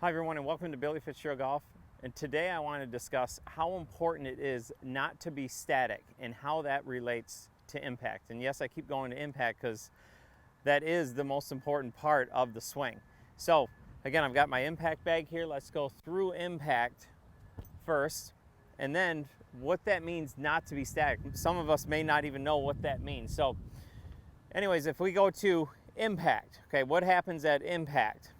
Hi everyone, and welcome to BillyFitzgeraldGolf. And today I want to discuss how important it is not to be static and how that relates to impact. And yes, I keep going to impact because that is the most important part of the swing. So again, I've got my impact bag here. Let's go through impact first, and then what that means not to be static. Some of us may not even know what that means. So anyways, if we go to impact, okay, what happens at impact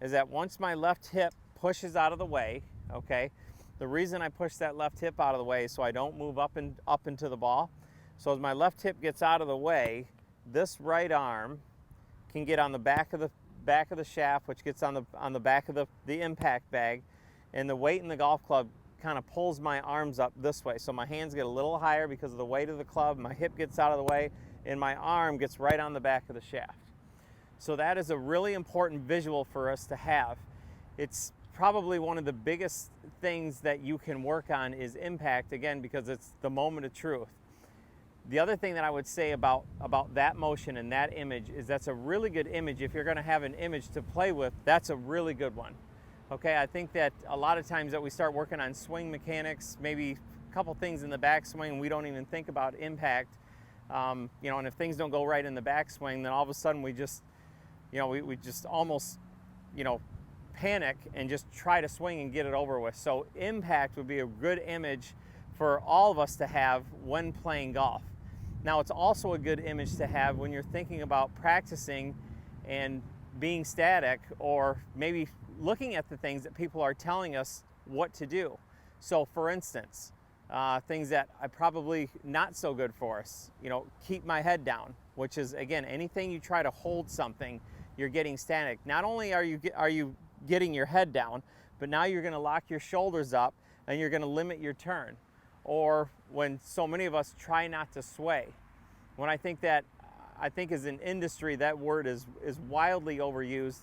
is that once my left hip pushes out of the way, okay, the reason I push that left hip out of the way is so I don't move up into the ball. So as my left hip gets out of the way, this right arm can get on the back of the shaft, which gets on the back of the impact bag, and the weight in the golf club kind of pulls my arms up this way. So my hands get a little higher because of the weight of the club, my hip gets out of the way, and my arm gets right on the back of the shaft. So that is a really important visual for us to have. It's probably one of the biggest things that you can work on is impact, again, because it's the moment of truth. The other thing that I would say about that motion and that image is that's a really good image. If you're going to have an image to play with, that's a really good one. Okay, I think that a lot of times that we start working on swing mechanics, maybe a couple things in the backswing, we don't even think about impact. And if things don't go right in the backswing, then all of a sudden we just almost, panic and just try to swing and get it over with. So impact would be a good image for all of us to have when playing golf. Now, it's also a good image to have when you're thinking about practicing and being static, or maybe looking at the things that people are telling us what to do. So for instance, things that are probably not so good for us, keep my head down, which is, again, anything you try to hold something, you're getting static. Not only are you getting your head down, but now you're going to lock your shoulders up and you're going to limit your turn. Or when so many of us try not to sway. When I think as an industry, that word is wildly overused,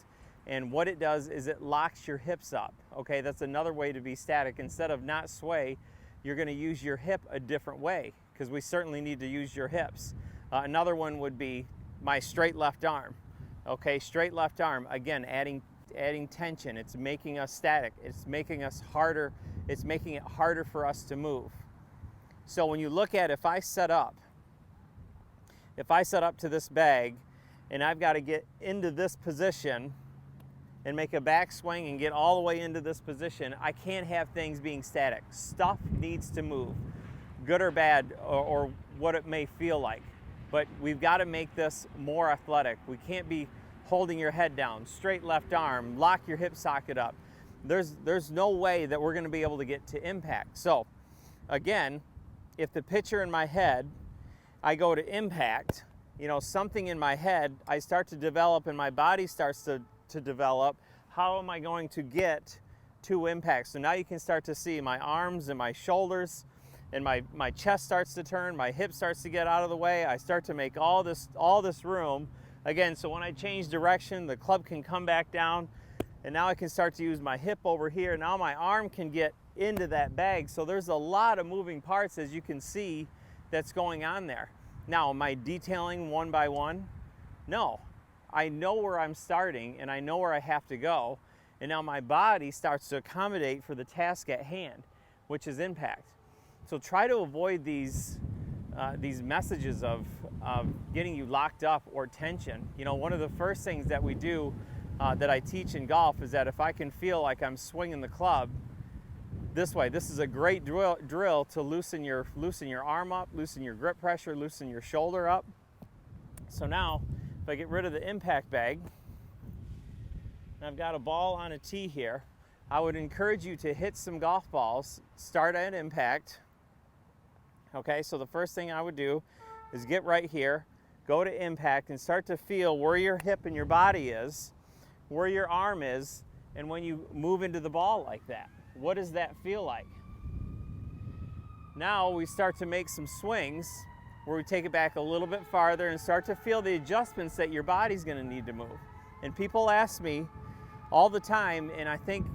and what it does is it locks your hips up. Okay, that's another way to be static. Instead of not sway, you're going to use your hip a different way, because we certainly need to use your hips. Another one would be my straight left arm. Okay, straight left arm, again, adding tension. It's making us static. It's making us harder. It's making it harder for us to move. So when you look at, if I set up to this bag and I've got to get into this position and make a backswing and get all the way into this position, I can't have things being static. Stuff needs to move, good or bad, or what it may feel like. But we've got to make this more athletic. We can't be holding your head down, straight left arm, lock your hip socket up. There's no way that we're going to be able to get to impact. So again, if the picture in my head, I go to impact, something in my head, I start to develop and my body starts to develop. How am I going to get to impact? So now you can start to see my arms and my shoulders, and my chest starts to turn, my hip starts to get out of the way. I start to make all this room. Again, so when I change direction, the club can come back down, and now I can start to use my hip over here. Now my arm can get into that bag. So there's a lot of moving parts, as you can see, that's going on there. Now, am I detailing one by one? No. I know where I'm starting, and I know where I have to go, and now my body starts to accommodate for the task at hand, which is impact. So try to avoid these messages of getting you locked up or tension. One of the first things that we do that I teach in golf is that if I can feel like I'm swinging the club this way, this is a great drill to loosen your arm up, loosen your grip pressure, loosen your shoulder up. So now, if I get rid of the impact bag, and I've got a ball on a tee here, I would encourage you to hit some golf balls, start at impact. Okay, so the first thing I would do is get right here, go to impact, and start to feel where your hip and your body is, where your arm is, and when you move into the ball like that, what does that feel like? Now we start to make some swings where we take it back a little bit farther and start to feel the adjustments that your body's going to need to move. And people ask me all the time, and I think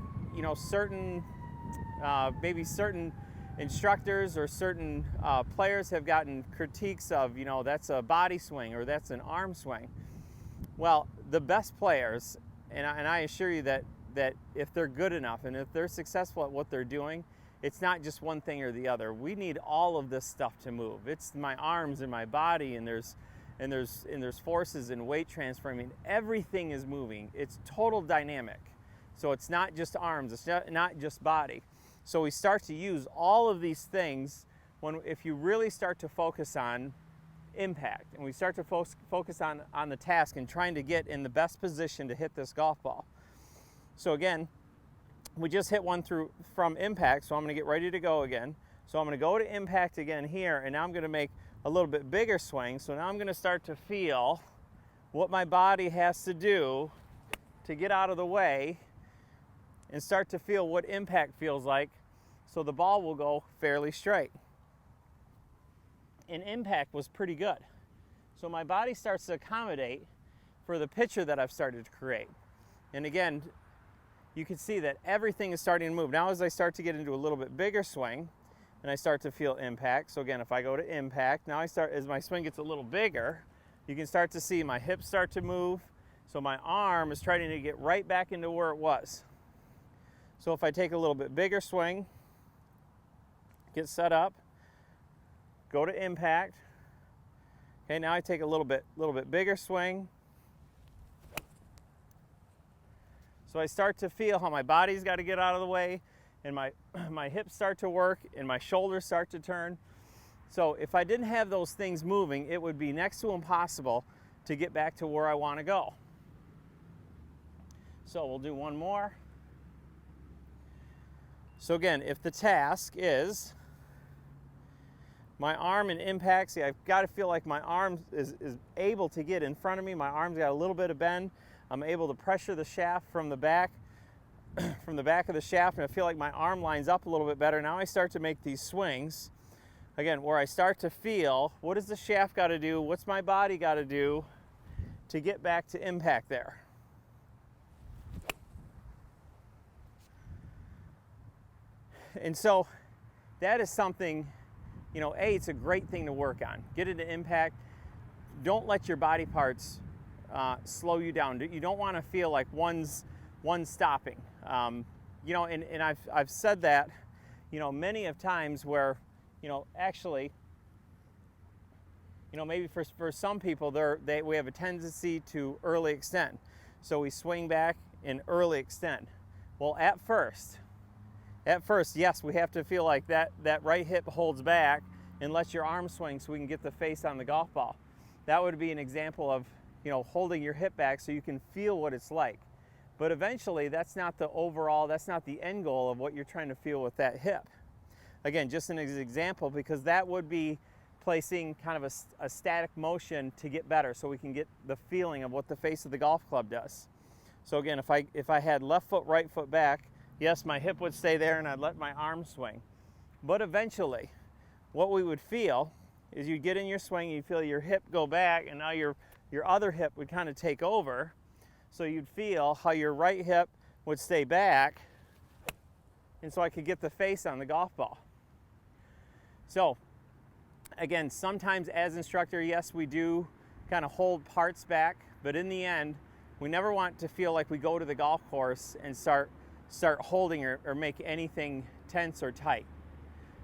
maybe certain instructors or certain players have gotten critiques of, that's a body swing or that's an arm swing. Well, the best players, and I assure you that that if they're good enough and if they're successful at what they're doing, it's not just one thing or the other. We need all of this stuff to move. It's my arms and my body, and there's forces and weight transfer. I mean, everything is moving. It's total dynamic. So it's not just arms, it's not just body. So we start to use all of these things if you really start to focus on impact, and we start to focus on the task and trying to get in the best position to hit this golf ball. So again, we just hit one from impact, so I'm going to get ready to go again. So I'm going to go to impact again here, and now I'm going to make a little bit bigger swing. So now I'm going to start to feel what my body has to do to get out of the way and start to feel what impact feels like, so the ball will go fairly straight. And impact was pretty good. So my body starts to accommodate for the picture that I've started to create. And again, you can see that everything is starting to move. Now as I start to get into a little bit bigger swing, and I start to feel impact. So again, if I go to impact, now as my swing gets a little bigger, you can start to see my hips start to move. So my arm is trying to get right back into where it was. So if I take a little bit bigger swing, get set up, go to impact. Okay, now I take a little bit bigger swing. So I start to feel how my body's got to get out of the way, and my hips start to work, and my shoulders start to turn. So if I didn't have those things moving, it would be next to impossible to get back to where I want to go. So we'll do one more. So again, if the task is my arm in impact, see, I've got to feel like my arm is able to get in front of me. My arm's got a little bit of bend. I'm able to pressure the shaft from the back of the shaft, and I feel like my arm lines up a little bit better. Now I start to make these swings, again, where I start to feel, what does the shaft got to do? What's my body got to do to get back to impact there? And so that is something, you know, it's a great thing to work on. Get into impact. Don't let your body parts slow you down. You don't want to feel like one's stopping. You know, and I've said that, you know, many of times where, you know, actually, you know, maybe for some people we have a tendency to early extend. So we swing back and early extend. Well, at first, yes, we have to feel like that right hip holds back and lets your arm swing so we can get the face on the golf ball. That would be an example of, you know, holding your hip back so you can feel what it's like. But eventually, that's not the end goal of what you're trying to feel with that hip. Again, just an example, because that would be placing kind of a static motion to get better so we can get the feeling of what the face of the golf club does. So again, if I had left foot, right foot back, yes, my hip would stay there and I'd let my arm swing. But eventually, what we would feel is you get in your swing, you feel your hip go back, and now your other hip would kind of take over. So you'd feel how your right hip would stay back, and so I could get the face on the golf ball. So again, sometimes as instructor, yes, we do kind of hold parts back, but in the end, we never want to feel like we go to the golf course and start holding or make anything tense or tight.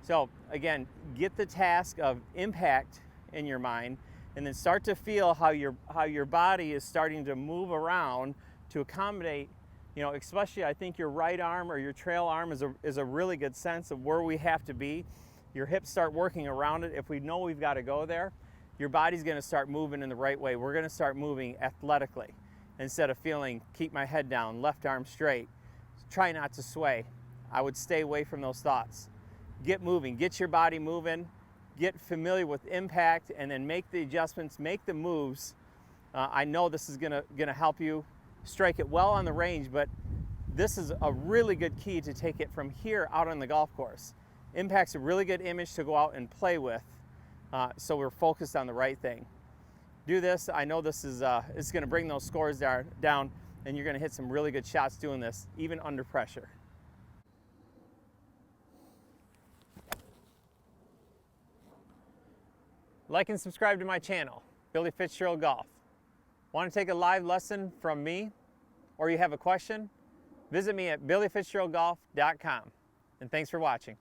So again, get the task of impact in your mind, and then start to feel how your body is starting to move around to accommodate, you know, especially I think your right arm or your trail arm is a really good sense of where we have to be. Your hips start working around it. If we know we've got to go there, your body's going to start moving in the right way. We're going to start moving athletically instead of feeling, keep my head down, left arm straight, try not to sway. I would stay away from those thoughts. Get moving, get your body moving, get familiar with impact, and then make the adjustments, make the moves. I know this is gonna help you strike it well on the range, but this is a really good key to take it from here out on the golf course. Impact's a really good image to go out and play with, so we're focused on the right thing. Do this. I know this is it's gonna bring those scores down, and you're gonna hit some really good shots doing this, even under pressure. Like and subscribe to my channel, Billy Fitzgerald Golf. Want to take a live lesson from me, or you have a question? Visit me at BillyFitzgeraldGolf.com. And thanks for watching.